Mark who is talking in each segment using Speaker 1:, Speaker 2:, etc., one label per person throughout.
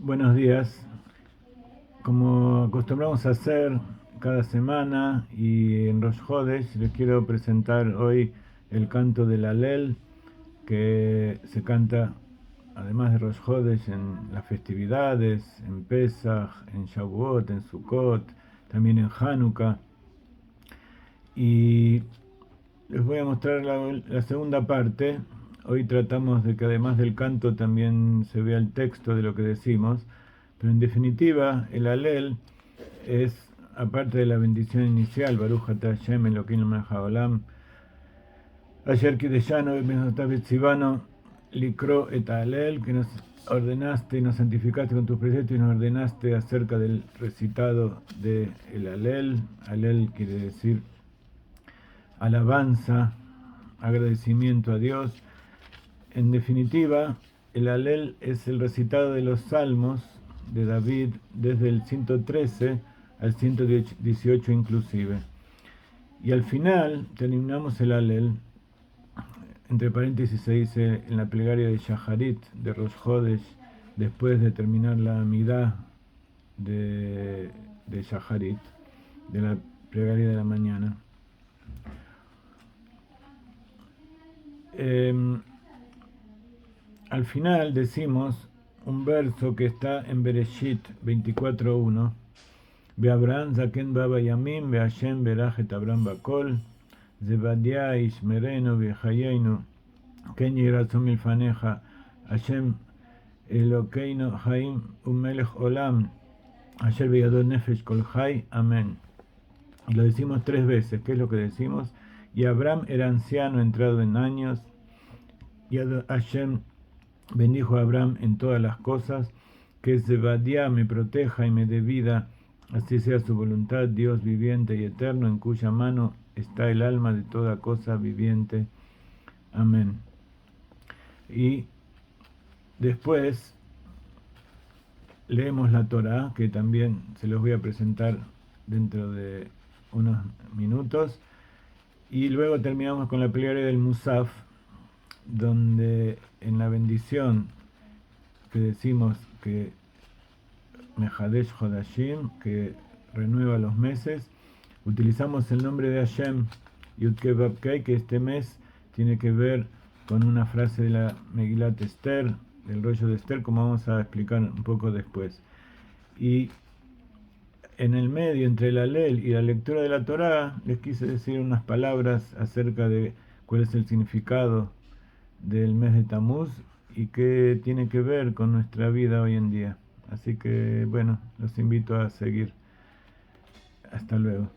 Speaker 1: Buenos días. Como acostumbramos a hacer cada semana y en Rosh Hodesh, les quiero presentar hoy el canto del Hallel, que se canta además de Rosh Hodesh en las festividades, en Pesach, en Shavuot, en Sukkot, también en Hanukkah. Y les voy a mostrar la segunda parte. Hoy tratamos de que además del canto también se vea el texto de lo que decimos, pero en definitiva el Hallel es, aparte de la bendición inicial, Baruch atah Hashem Elokeinu melech haolam, Asher kideshanu b'mitzvotav v'tzivanu likro et Hallel, que nos ordenaste y nos santificaste con tus preceptos y nos ordenaste acerca del recitado del Hallel. Hallel quiere decir alabanza, agradecimiento a Dios. En definitiva, el Hallel es el recitado de los salmos de David desde el 113 al 118 inclusive. Y al final terminamos el Hallel, entre paréntesis se dice en la plegaria de Shaharit, de Rosh Hodesh, después de terminar la Amidá de Shaharit, de la plegaria de la mañana. Al final decimos un verso que está en Bereshit 24.1: Be'Abraham zaken baba yamim, be'Hashem berach et Abraham bakol, Zebadia ishmerenu v'chayenu, ken yiratzon milfaneja, Hashem Elokeinu Chaim umelech olam, Asher beyado nefesh kol chay, amén. Y lo decimos 3 veces. ¿Qué es lo que decimos? Y Abraham era anciano, entrado en años, y Hashem bendijo a Abraham en todas las cosas, que Zebadia me proteja y me dé vida, así sea su voluntad, Dios viviente y eterno, en cuya mano está el alma de toda cosa viviente. Amén. Y después leemos la Torá, que también se los voy a presentar dentro de unos minutos, y luego terminamos con la plegaria del Musaf, donde en la bendición que decimos que Mehadesh Hodashim, que renueva los meses, utilizamos el nombre de Hashem, Yud-Kei Vav-Kei, que este mes tiene que ver con una frase de la Megilat Esther, del rollo de Esther, como vamos a explicar un poco después. Y en el medio, entre el Hallel y la lectura de la Torá, les quise decir unas palabras acerca de cuál es el significado del mes de Tamuz y qué tiene que ver con nuestra vida hoy en día. Así que, bueno, los invito a seguir. Hasta luego.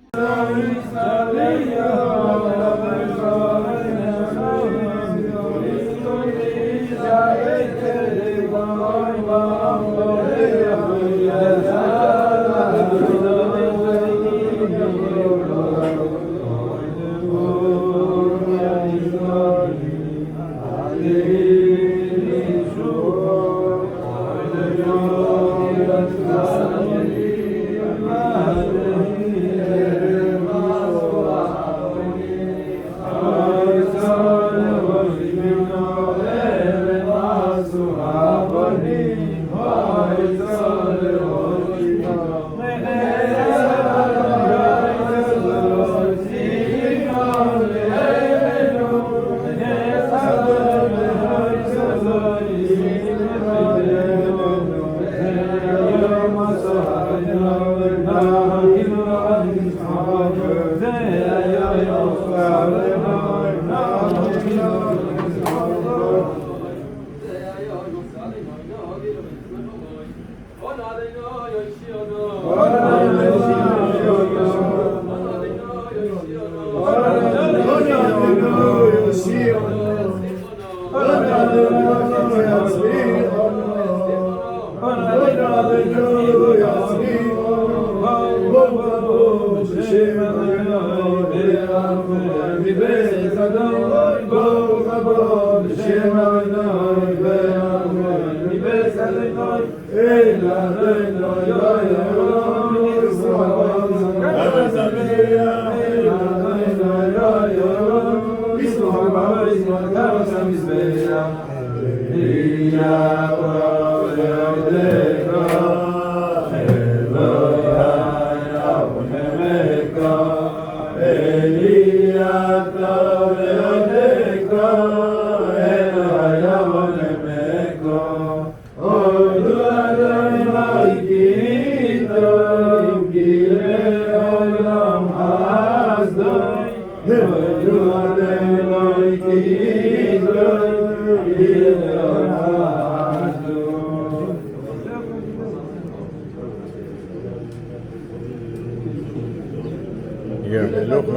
Speaker 2: Yeah.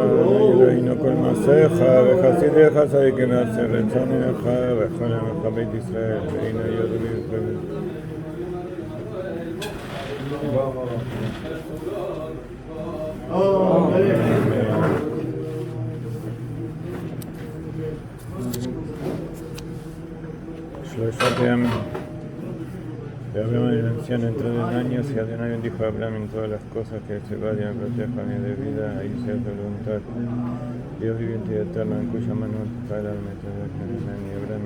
Speaker 1: אלוהינו כל מעשיך וחסידיך צדיקים נעשה רצונך וכל עמך בית ישראל והנה יודעים שלושת ימים Abraham era anciano, entró en años y Adonai bendijo a Abraham en todas las cosas que se vayan, protejan y de vida, ahí sea tu voluntad. Dios viviente y eterno, en cuya mano está el alma eterna, y Abraham.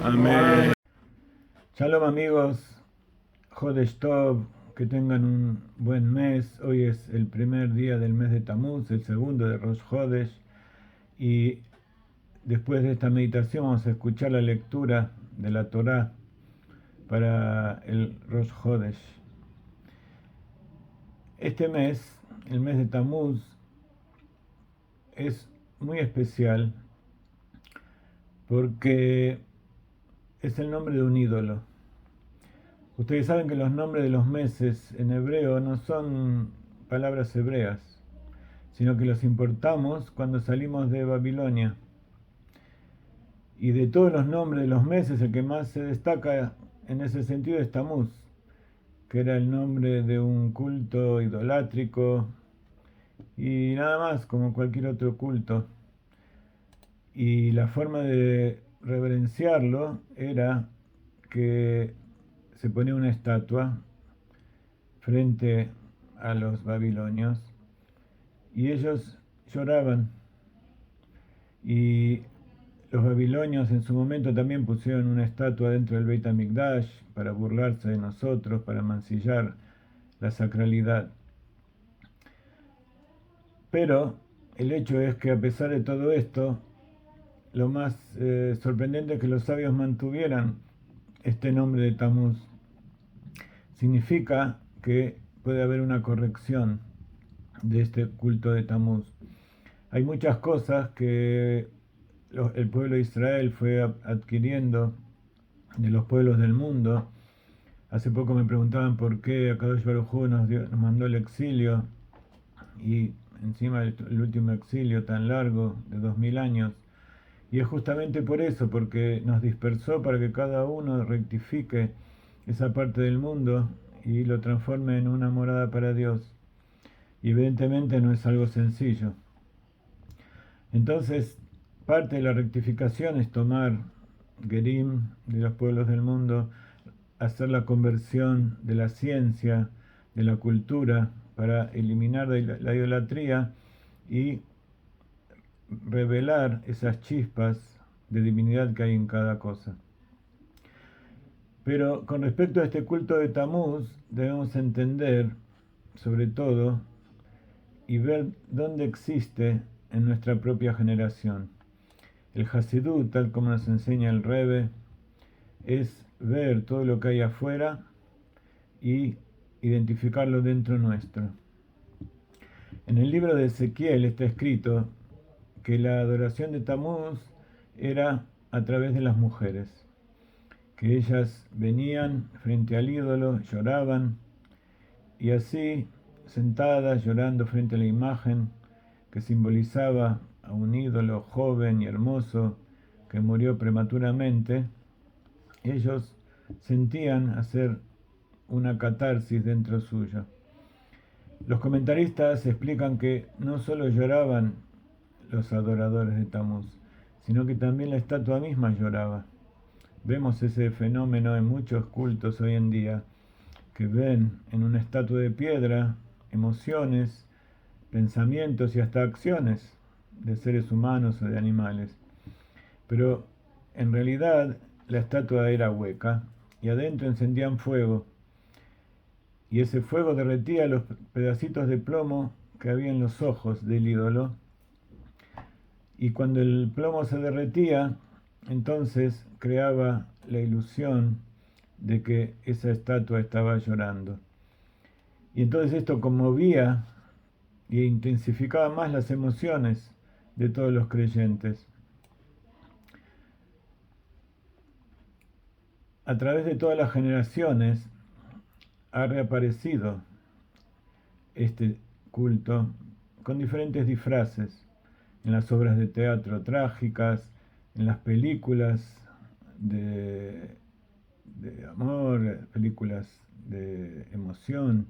Speaker 1: Amén. Shalom amigos, Jodesh Tov, que tengan un buen mes. Hoy es el primer día del mes de Tammuz, el segundo de Rosh Hodesh, y después de esta meditación vamos a escuchar la lectura de la Torá para el Rosh Hodesh. Este mes, el mes de Tammuz, es muy especial porque es el nombre de un ídolo. Ustedes saben que los nombres de los meses en hebreo no son palabras hebreas, sino que los importamos cuando salimos de Babilonia. Y de todos los nombres de los meses, el que más se destaca en ese sentido es Tammuz, que era el nombre de un culto idolátrico y nada más, como cualquier otro culto. Y la forma de reverenciarlo era que se ponía una estatua frente a los babilonios y ellos lloraban, y los babilonios en su momento también pusieron una estatua dentro del Beit HaMikdash para burlarse de nosotros, para mancillar la sacralidad. Pero el hecho es que a pesar de todo esto, lo más sorprendente es que los sabios mantuvieran este nombre de Tammuz. Significa que puede haber una corrección de este culto de Tammuz. Hay muchas cosas que el pueblo de Israel fue adquiriendo de los pueblos del mundo. Hace poco me preguntaban por qué Akadosh Baruj Hu nos mandó el exilio, y encima el último exilio tan largo de 2000 años. Y es justamente por eso, porque nos dispersó para que cada uno rectifique esa parte del mundo y lo transforme en una morada para Dios. Y evidentemente no es algo sencillo. Entonces, parte de la rectificación es tomar Gerim de los pueblos del mundo, hacer la conversión de la ciencia, de la cultura, para eliminar la idolatría y revelar esas chispas de divinidad que hay en cada cosa. Pero con respecto a este culto de Tammuz, debemos entender, sobre todo, y ver dónde existe en nuestra propia generación. El Hasidut, tal como nos enseña el Rebbe, es ver todo lo que hay afuera y identificarlo dentro nuestro. En el libro de Ezequiel está escrito que la adoración de Tammuz era a través de las mujeres, que ellas venían frente al ídolo, lloraban, y así, sentadas llorando frente a la imagen que simbolizaba a un ídolo joven y hermoso que murió prematuramente, ellos sentían hacer una catarsis dentro suyo. Los comentaristas explican que no solo lloraban los adoradores de Tammuz, sino que también la estatua misma lloraba. Vemos ese fenómeno en muchos cultos hoy en día, que ven en una estatua de piedra emociones, pensamientos y hasta acciones de seres humanos o de animales. Pero en realidad la estatua era hueca y adentro encendían fuego, y ese fuego derretía los pedacitos de plomo que había en los ojos del ídolo, y cuando el plomo se derretía, entonces creaba la ilusión de que esa estatua estaba llorando. Y entonces esto conmovía e intensificaba más las emociones de todos los creyentes. A través de todas las generaciones ha reaparecido este culto con diferentes disfraces en las obras de teatro trágicas, en las películas de amor, películas de emoción,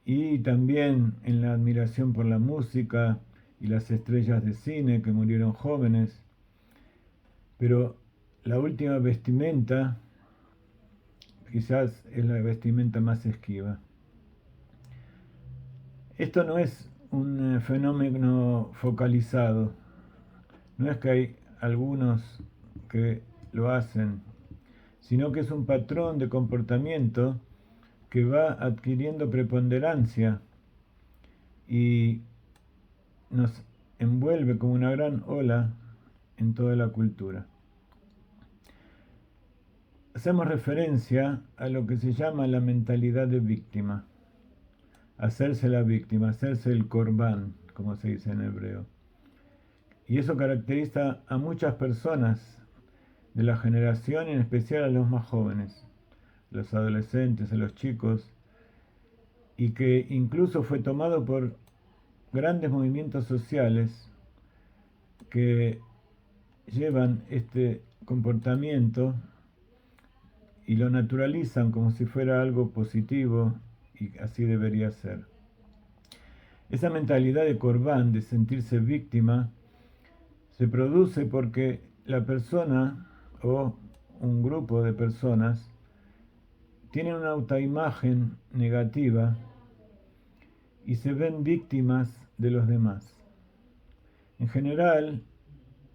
Speaker 1: y también en la admiración por la música y las estrellas de cine que murieron jóvenes. Pero la última vestimenta quizás es la vestimenta más esquiva. Esto no es un fenómeno focalizado, no es que hay algunos que lo hacen, sino que es un patrón de comportamiento que va adquiriendo preponderancia y nos envuelve como una gran ola en toda la cultura. Hacemos referencia a lo que se llama la mentalidad de víctima, hacerse la víctima, hacerse el corbán, como se dice en hebreo. Y eso caracteriza a muchas personas de la generación, en especial a los más jóvenes, los adolescentes, a los chicos, y que incluso fue tomado por grandes movimientos sociales que llevan este comportamiento y lo naturalizan como si fuera algo positivo, y así debería ser. Esa mentalidad de corbán, de sentirse víctima, se produce porque la persona o un grupo de personas tienen una autoimagen negativa y se ven víctimas de los demás. En general,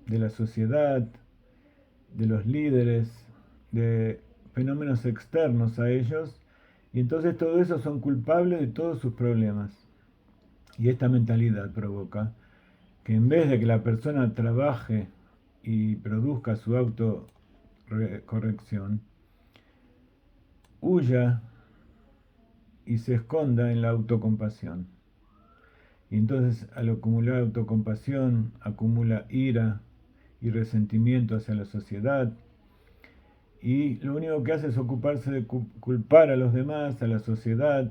Speaker 1: de la sociedad, de los líderes, de fenómenos externos a ellos, y entonces todo eso son culpables de todos sus problemas. Y esta mentalidad provoca que en vez de que la persona trabaje y produzca su autocorrección, huya y se esconda en la autocompasión. Y entonces al acumular autocompasión, acumula ira y resentimiento hacia la sociedad, y lo único que hace es ocuparse de culpar a los demás, a la sociedad,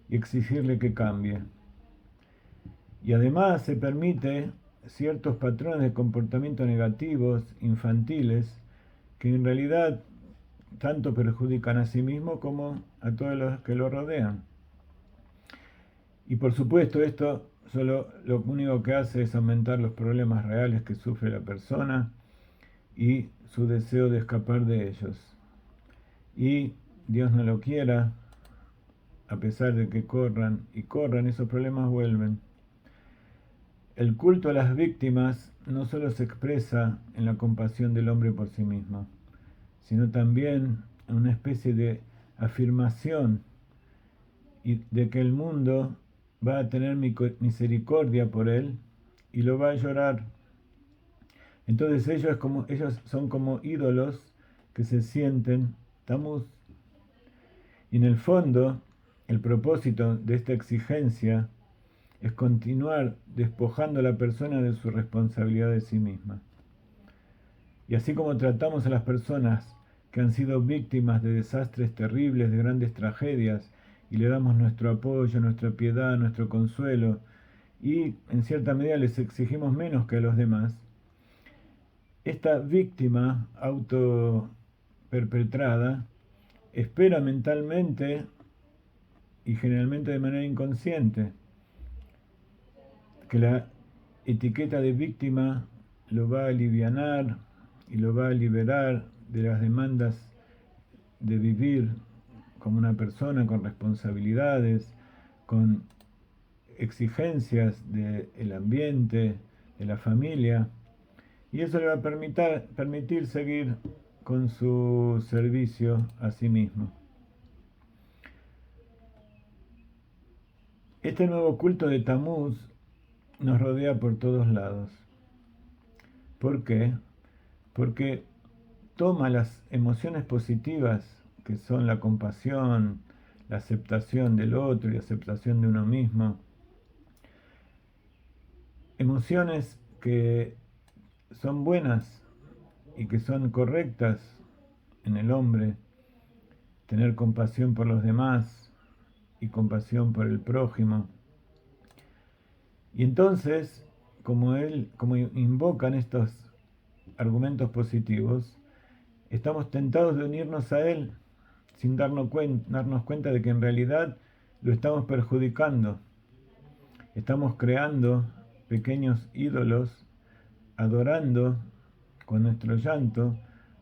Speaker 1: y exigirle que cambie. Y además se permite ciertos patrones de comportamiento negativos, infantiles, que en realidad tanto perjudican a sí mismo como a todos los que lo rodean. Y por supuesto esto solo lo único que hace es aumentar los problemas reales que sufre la persona y su deseo de escapar de ellos. Y Dios no lo quiera, a pesar de que corran y corran, esos problemas vuelven. El culto a las víctimas no solo se expresa en la compasión del hombre por sí mismo, sino también en una especie de afirmación y de que el mundo va a tener misericordia por él y lo va a llorar. Entonces ellos son como ídolos que se sienten Tamuz. Y en el fondo, el propósito de esta exigencia es continuar despojando a la persona de su responsabilidad de sí misma. Y así como tratamos a las personas que han sido víctimas de desastres terribles, de grandes tragedias, y le damos nuestro apoyo, nuestra piedad, nuestro consuelo, y en cierta medida les exigimos menos que a los demás, esta víctima autoperpetrada espera mentalmente y generalmente de manera inconsciente, que la etiqueta de víctima lo va a alivianar y lo va a liberar de las demandas de vivir como una persona con responsabilidades, con exigencias del ambiente, de la familia, y eso le va a permitir seguir con su servicio a sí mismo. Este nuevo culto de Tamuz nos rodea por todos lados. ¿Por qué? Porque toma las emociones positivas, que son la compasión, la aceptación del otro y la aceptación de uno mismo, emociones que son buenas y que son correctas en el hombre, tener compasión por los demás y compasión por el prójimo. Y entonces, como invocan estos argumentos positivos, estamos tentados de unirnos a él sin darnos cuenta de que en realidad lo estamos perjudicando. Estamos creando pequeños ídolos, adorando con nuestro llanto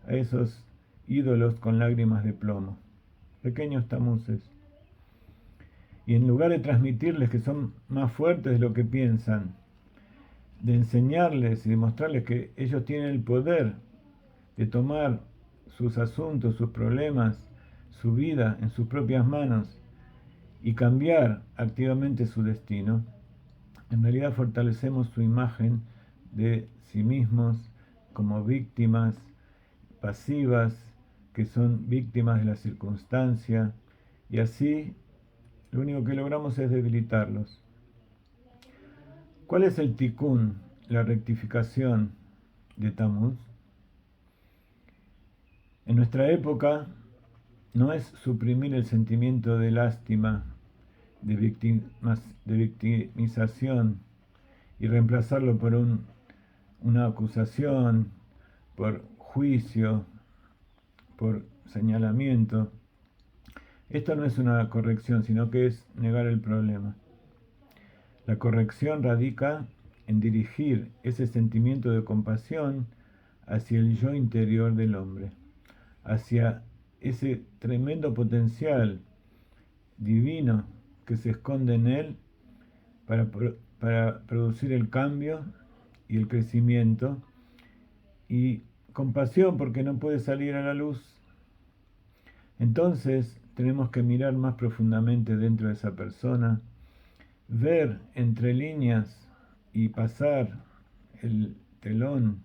Speaker 1: a esos ídolos con lágrimas de plomo, pequeños tamuces. Y en lugar de transmitirles que son más fuertes de lo que piensan, de enseñarles y demostrarles que ellos tienen el poder de tomar sus asuntos, sus problemas, su vida en sus propias manos y cambiar activamente su destino, en realidad fortalecemos su imagen de sí mismos como víctimas pasivas, que son víctimas de la circunstancia, y así lo único que logramos es debilitarlos. ¿Cuál es el tikkun, la rectificación de Tamuz? En nuestra época no es suprimir el sentimiento de lástima, de victimización y reemplazarlo por una acusación, por juicio, por señalamiento. Esto no es una corrección, sino que es negar el problema. La corrección radica en dirigir ese sentimiento de compasión hacia el yo interior del hombre, hacia ese tremendo potencial divino que se esconde en él para producir el cambio y el crecimiento, y compasión porque no puede salir a la luz. Entonces tenemos que mirar más profundamente dentro de esa persona, ver entre líneas y pasar el telón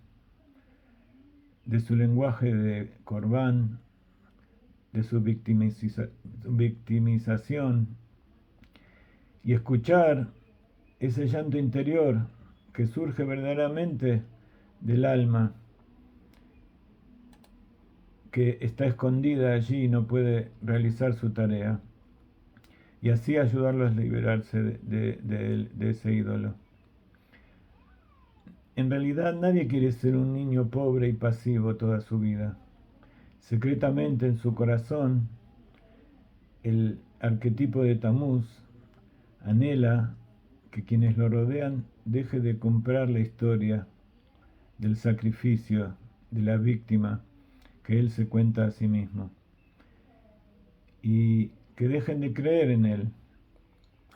Speaker 1: de su lenguaje de corbán, de su victimización, y escuchar ese llanto interior que surge verdaderamente del alma, que está escondida allí y no puede realizar su tarea, y así ayudarlos a liberarse de ese ídolo. En realidad nadie quiere ser un niño pobre y pasivo toda su vida. Secretamente en su corazón, el arquetipo de Tamuz anhela que quienes lo rodean deje de comprar la historia del sacrificio, de la víctima que él se cuenta a sí mismo, y que dejen de creer en él,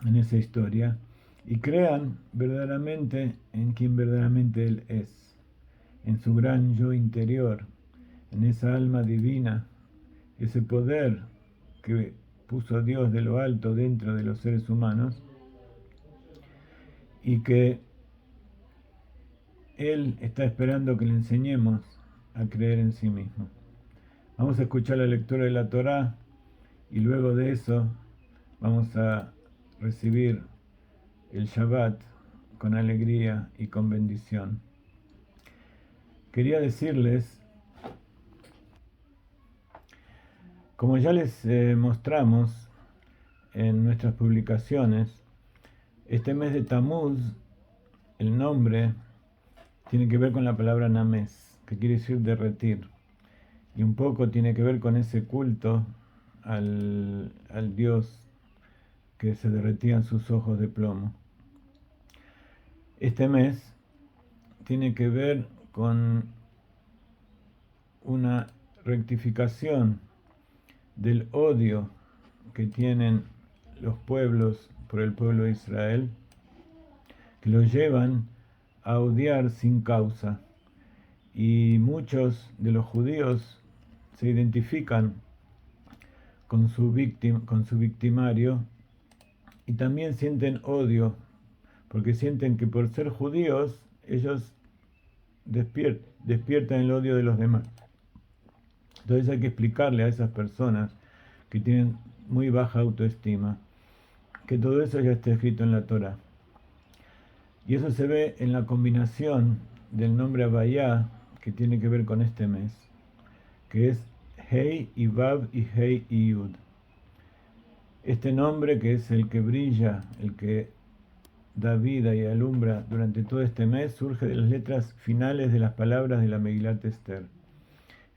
Speaker 1: en esa historia, y crean verdaderamente en quien verdaderamente él es, en su gran yo interior, en esa alma divina, ese poder que puso Dios de lo alto dentro de los seres humanos, y que Él está esperando que le enseñemos a creer en sí mismo. Vamos a escuchar la lectura de la Torá y luego de eso vamos a recibir el Shabbat con alegría y con bendición. Quería decirles, como ya les mostramos en nuestras publicaciones, este mes de Tamuz, el nombre tiene que ver con la palabra Names, que quiere decir derretir, y un poco tiene que ver con ese culto al Dios que se derretían sus ojos de plomo. Este mes tiene que ver con una rectificación del odio que tienen los pueblos por el pueblo de Israel, que los llevan a odiar sin causa. Y muchos de los judíos se identifican con su victimario y también sienten odio, porque sienten que por ser judíos ellos despiertan el odio de los demás. Entonces hay que explicarle a esas personas que tienen muy baja autoestima que todo eso ya está escrito en la Torá. Y eso se ve en la combinación del nombre Abayá, que tiene que ver con este mes, que es Hei y Vav y Hei y Yud. Este nombre, que es el que brilla, el que da vida y alumbra durante todo este mes, surge de las letras finales de las palabras de la Megilat Esther.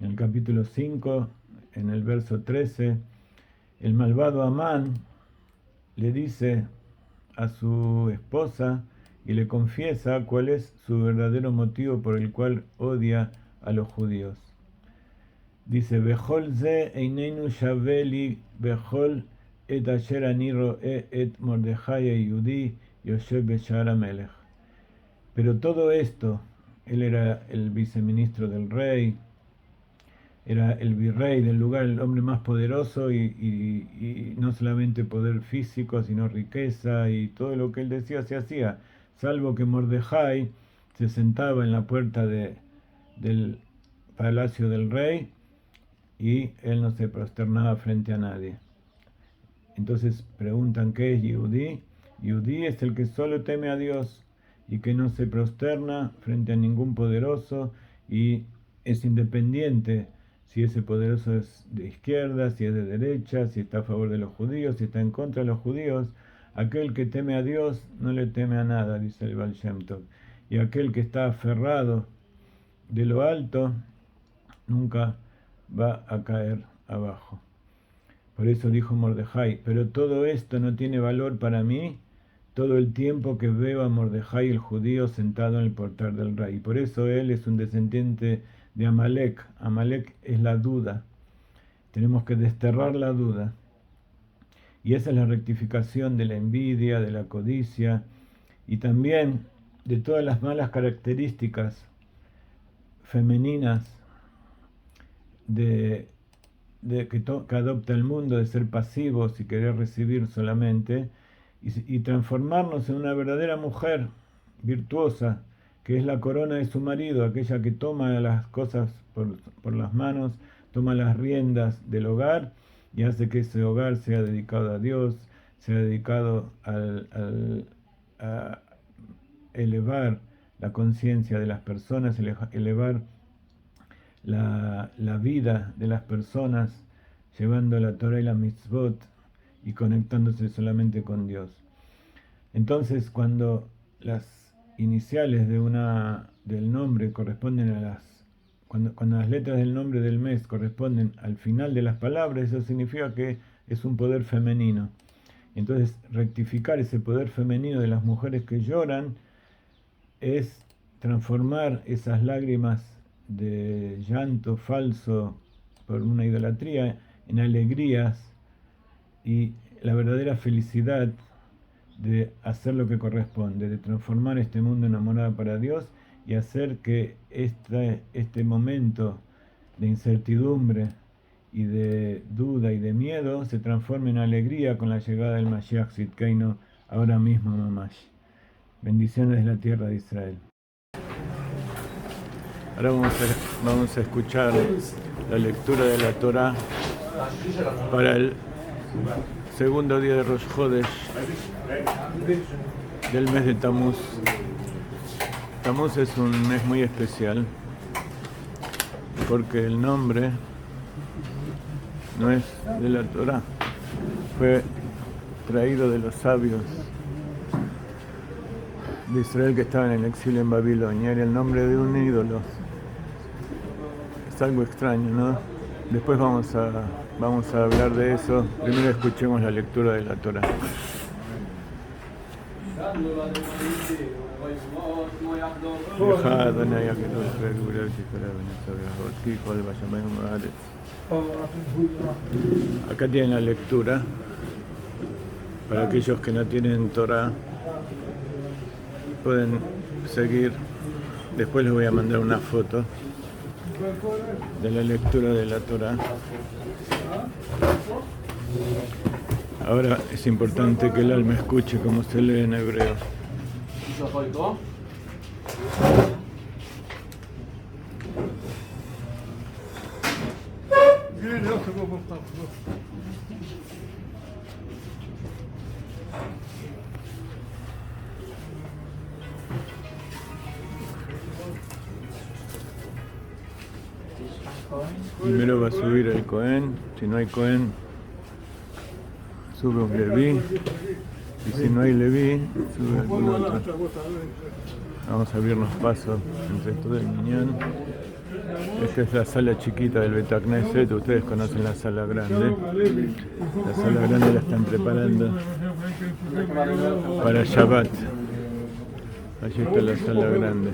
Speaker 1: En el capítulo 5, en el verso 13, el malvado Amán le dice a su esposa y le confiesa cuál es su verdadero motivo por el cual odia a los judíos. Dice, Bechol ze eineinu shaveli bechol et asher ani ro'e et Mordejai Yehudi yoshev beshar hamelech. Pero todo esto, él era el viceministro del rey, era el virrey del lugar, el hombre más poderoso y no solamente poder físico, sino riqueza, y todo lo que él decía se hacía, salvo que Mordejai se sentaba en la puerta del palacio del rey y él no se prosternaba frente a nadie. Entonces preguntan, ¿qué es Yehudí? Yehudí es el que solo teme a Dios y que no se prosterna frente a ningún poderoso y es independiente si ese poderoso es de izquierda, si es de derecha, si está a favor de los judíos, si está en contra de los judíos. Aquel que teme a Dios no le teme a nada, dice el Baal Shem Tov. Y aquel que está aferrado de lo alto nunca va a caer abajo. Por eso dijo Mordejai, pero todo esto no tiene valor para mí todo el tiempo que veo a Mordejai el judío sentado en el portal del rey. Y por eso él es un descendiente de Amalek. Amalek es la duda. Tenemos que desterrar la duda. Y esa es la rectificación de la envidia, de la codicia y también de todas las malas características femeninas que adopta el mundo, de ser pasivos y querer recibir solamente, y transformarnos en una verdadera mujer virtuosa, que es la corona de su marido, aquella que toma las cosas por las manos, toma las riendas del hogar y hace que ese hogar sea dedicado a Dios, sea dedicado a elevar la conciencia de las personas, elevar la vida de las personas, llevando la Torah y la mitzvot y conectándose solamente con Dios. Entonces, cuando las iniciales del nombre corresponden cuando las letras del nombre del mes corresponden al final de las palabras, eso significa que es un poder femenino. Entonces, rectificar ese poder femenino de las mujeres que lloran es transformar esas lágrimas de llanto falso por una idolatría en alegrías y la verdadera felicidad de hacer lo que corresponde, de transformar este mundo enamorado para Dios y hacer que este momento de incertidumbre y de duda y de miedo se transforme en alegría con la llegada del Mashiach Tzidkeinu ahora mismo, mamash. Bendiciones de la tierra de Israel. Ahora vamos a escuchar la lectura de la Torá para el segundo día de Rosh Chodesh del mes de Tamuz. Tamuz es un mes muy especial porque el nombre no es de la Torá, fue traído de los sabios de Israel que estaban en el exilio en Babilonia. Era el nombre de un ídolo. Es algo extraño, ¿no? Después vamos a vamos a hablar de eso. Primero escuchemos la lectura de la Torah. Acá tienen la lectura. Para aquellos que no tienen Torah, pueden seguir. Después les voy a mandar una foto de la lectura de la Torah. Ahora es importante que el alma escuche cómo se lee en hebreo. Primero va a subir el Cohen, si no hay Cohen, sube un Leví, y si no hay Leví, sube algún otro. Vamos a abrirnos paso entre todo el minyan. Esta es la sala chiquita del Bet Knesset, ustedes conocen la sala grande. La sala grande la están preparando para Shabbat. Allí está la sala grande.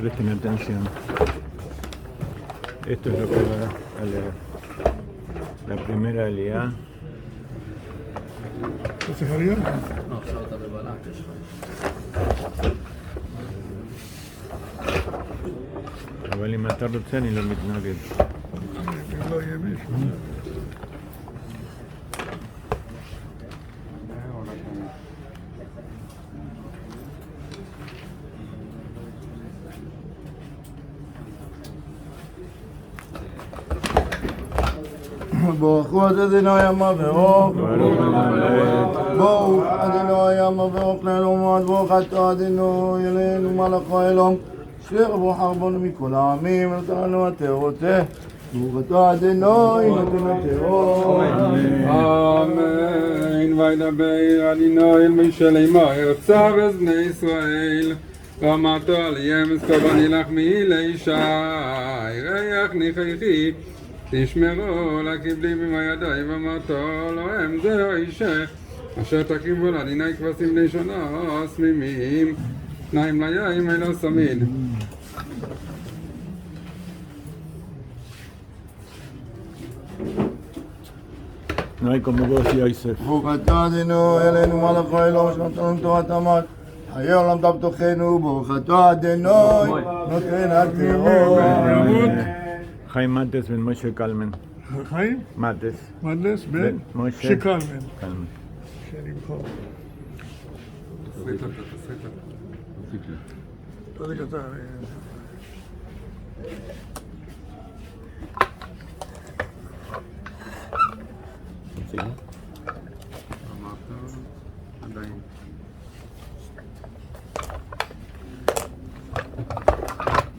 Speaker 1: Presten atención. Esto es lo que va a leer. La primera aliyá.
Speaker 2: ¿Este Javier?
Speaker 1: אבל אם אתה רוצה אני לא מתנגד.
Speaker 2: לא יהיה מישהו. ברוך אדוני המברך, ברוך אדוני המברך לעולמות, ברוך אתה אדוני אלינו מלך העולם, שרבו חרבנו מכל העמים, נתן לנו התירותה, ברוך אתה אדוני נתן התירות.
Speaker 3: אמן. וידבר אדוני אל משה לאמור, צו את בני ישראל, ואמרתו עליהם אזכור לך מאלישי, ריח ניחכי, תשמרו לקבלי במו ידי, ואמרתו להם זהו אישה, אשר תקריבו לאדיני כבשים בני שנה סמימים, שניים ליין ולא סמיד.
Speaker 1: No hay como vos, Yosef.
Speaker 2: ברוך אתה אדוני אלינו מלך העולם, שנתן תורת המת, חיי עולם תבטחנו, ברוך אתה אדוני נותן התירות.
Speaker 1: Jaime Mates ben Moshe Kalmen.
Speaker 2: חיים?
Speaker 1: Mates.
Speaker 2: מדלס בן
Speaker 1: Moshe
Speaker 2: שקלמן.
Speaker 1: Kalmen.
Speaker 2: שנבחר. תודה קטן.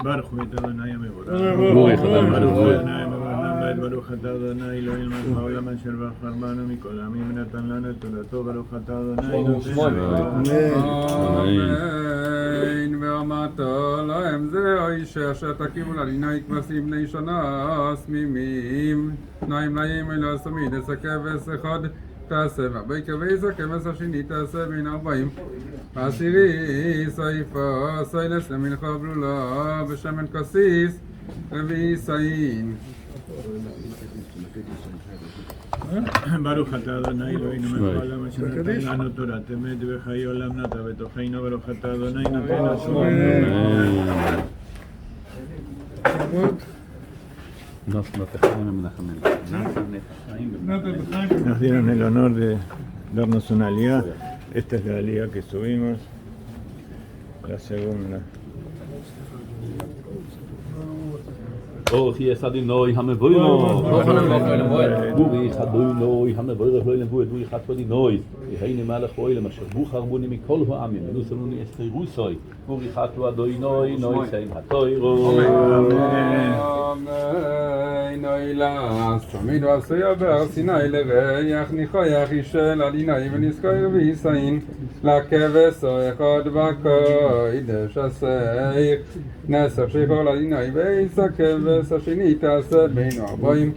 Speaker 1: ברוך אתה אדוני המבורך.
Speaker 2: ברוך
Speaker 1: אתה אדוני המבורך. ברוך אתה אדוני אלוהים מלך העולם אשר בחרבנו מכל העמים ונתן לנו את תורתו. ברוך אתה אדוני נותן
Speaker 3: אמן. ואמרתו להם זהו אישה אשר תקימו לאדיני כבשים בני שנה סמימים, שניים להם ולא סמיד, עשה כבש אחד תעשה, והבוקר ויעשה כבש השני תעשה בין 40. העשירי סייפה סיילס למלכה בלולה בשמן כסיס רביעי סיין.
Speaker 1: ברוך אתה אדוני אלוהינו מלך העולם אשר נתן לנו תורת אמת וחיי עולם נטע בתוכנו. ברוך אתה אדוני נותן השלום. Nos dieron el honor de darnos una aliyá. Esta es la aliyá que subimos, la segunda.
Speaker 4: אורכי אסדינוי המבוינו בורי חדוינוי המבוירך לא ילבו את בורי חדוינוי יהייני מלך אוילם אשר בוך הרבוני מכל העמים ונוסלוני אסתירוסוי בורי חדוינוי נוי סיים התוירו
Speaker 3: נוי לס תמיד ועשויה בהר סיני לריח ניחויח אישל עליני ונזכור ויסעין לכבש או אחד בקוידש הסעיר נסר שיכול עליני ואיס הכבש השני תעשה בין ארבעים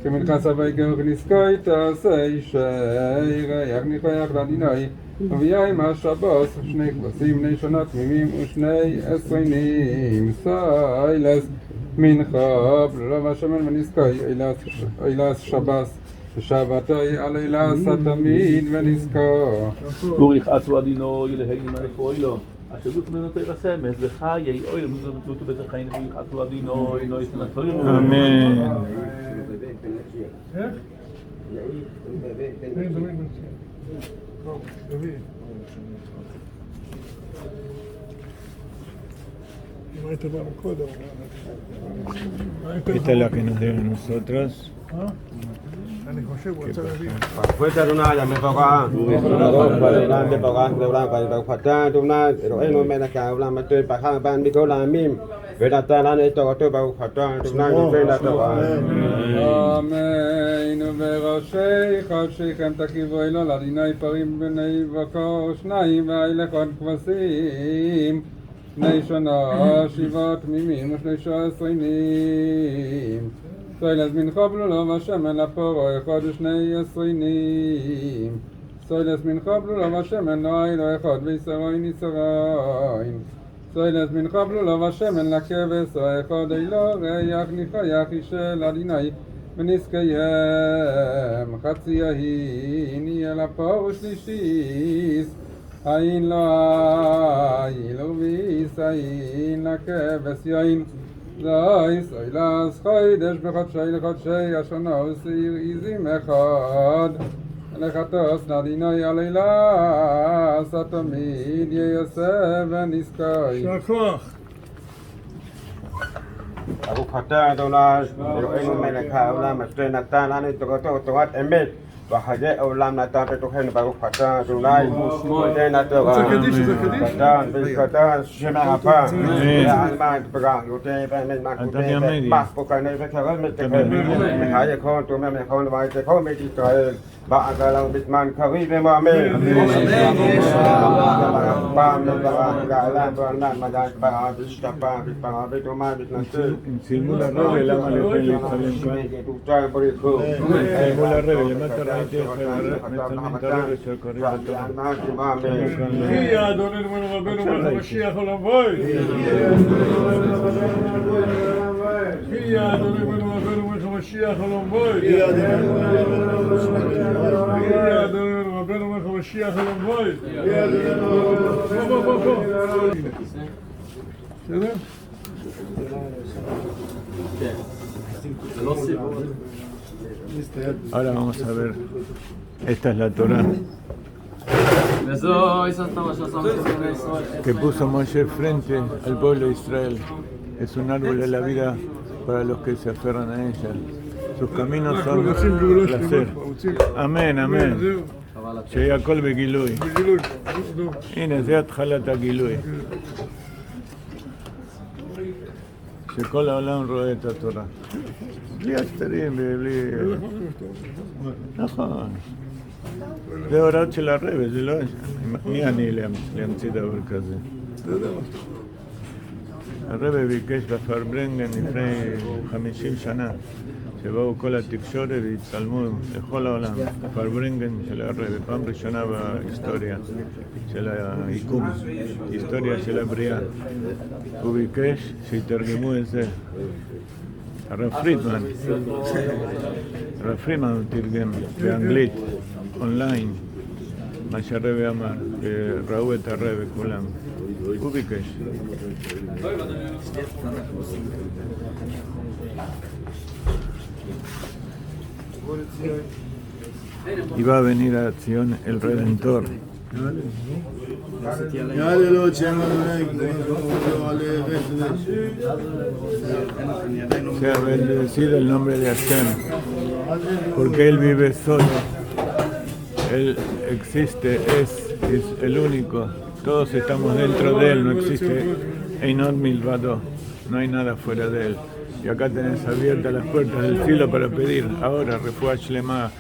Speaker 3: כמנחס הוויגר ונזכוי תעשה אישי ריח ניחויח לעליני ובייים השבוס שני כבשים בני שנה תמימים ושני עשריינים סיילס מנחה בלב השמן ונזכוי אילס שבס ושבתוי על אילס התמיד ונזכור
Speaker 4: בורי חדו עדינוי להייני מלך אוילם אשר בוך מנותי רסמס וחיי אוילם וזאת בזכייני בורי חדו עדינוי נוי סיים התוירו
Speaker 1: אמן. Esta es la que nos debe a nosotros.
Speaker 5: Pues una ya me toca para de pagar de para cuatar una no me da que habla me estoy para ban mi cola mim pero tal esto que para cuatar una de la toca
Speaker 3: אמן וראשי חודשיכם תקיבו אלו לעדיני פרים בני בקור שניים ואילכון כבשים בני שנה שבעה תמימים ושני 13 סוילס מנחה בלולו ושמן לפורו אחד ושני 20 סוילס מנחה בלולו ושמן נועי לו אחד וישרוין ישרוין סוילס מנחה בלולו ושמן לכבש או אחד אילו ריח ניחויח אישל עדיני ונזקיים חצי יהין יהיה לפור שלישיס אין לו אין לו ויסעין לכבש יין זוי סוילס חוידש בחודשי לחודשי השנה וסעיר עזים אחד לחטוס לעדיני על אילס התמיד ייסב ונזכוי
Speaker 5: Aku kata dolar ilmu mereka ulama mesti nata lani tokat emet bahagia ulama nata petuhan baru kata dolar mesti nata kata kata siapa apa alma perang utai pemen mas bukan ini perkara mesti bahaya kau tu memang kau baik kau mesti Israel bah kalau bisman kari memang pam galan bernan macam bah bisapa bisapa itu mah bisnasi
Speaker 1: Silmú la rebe, lama le pele, Silmú la rebe, le mata raite, metamenta rebe, se corriba todo.
Speaker 2: يا أدوني من ربنا من المشيخ والأنبوي يا أدوني من ربنا من المشيخ والأنبوي يا أدوني من ربنا من المشيخ والأنبوي يا أدوني
Speaker 1: Ahora vamos a ver, esta es la Torah que puso Moshe frente al pueblo de Israel. Es un árbol de la vida para los que se aferran a ella. Sus caminos son placer. Amén, amén. שיהכל בגילוי. הנה, זה התחלת הגילוי. שכל העולם רואה את התורה. בלי הסתרים ובלי... נכון. זה הוראות של הרבי, זה לא... מי אני להמציא דבר כזה? הרבי ביקש בפרברנגן לפני 50 שנה שבאו כל התקשורת והצטלמו לכל העולם. פרברנגן של הרבי, פעם ראשונה בהיסטוריה של היקום, היסטוריה של הבריאה. הוא ביקש שיתרגמו את זה. הרב פרידמן תרגם באנגלית, אונליין, מה שהרבי אמר, וראו את הרבי כולם. הוא ביקש. Iba a venir a Sion el Redentor.
Speaker 2: יעלה לו את שם אדוני, כבודו עלי חסד.
Speaker 1: Sea bendecido el nombre de Hashem, porque Él vive solo, Él existe, es el único, todos estamos dentro de Él, no existe Einot Milvado, no hay nada fuera de Él. Y acá tenés abiertas las puertas del cielo para pedir, ahora, Refuah Shlema.